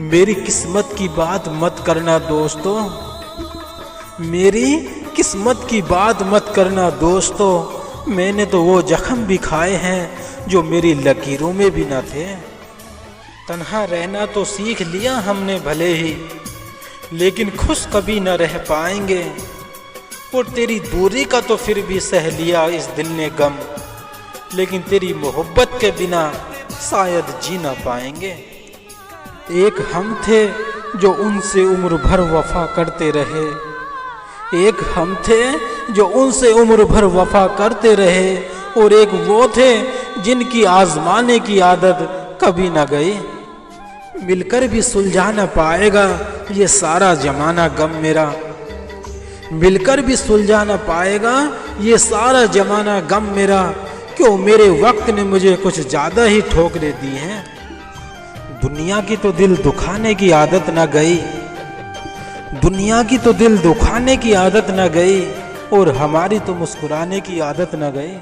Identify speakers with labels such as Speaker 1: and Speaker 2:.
Speaker 1: मेरी किस्मत की बात मत करना दोस्तों, मेरी किस्मत की बात मत करना दोस्तों। मैंने तो वो जख्म भी खाए हैं जो मेरी लकीरों में भी न थे। तन्हा रहना तो सीख लिया हमने भले ही, लेकिन खुश कभी न रह पाएंगे। और तेरी दूरी का तो फिर भी सह लिया इस दिल ने गम, लेकिन तेरी मोहब्बत के बिना शायद जी ना पाएंगे। एक हम थे जो उनसे उम्र भर वफा करते रहे, एक हम थे जो उनसे उम्र भर वफा करते रहे, और एक वो थे जिनकी आजमाने की आदत कभी ना गई। मिलकर भी सुलझा ना पाएगा ये सारा जमाना गम मेरा, मिलकर भी सुलझा ना पाएगा ये सारा जमाना गम मेरा। क्यों मेरे वक्त ने मुझे कुछ ज़्यादा ही ठोकरें दी हैं। दुनिया की तो दिल दुखाने की आदत ना गई, दुनिया की तो दिल दुखाने की आदत ना गई, और हमारी तो मुस्कुराने की आदत ना गई।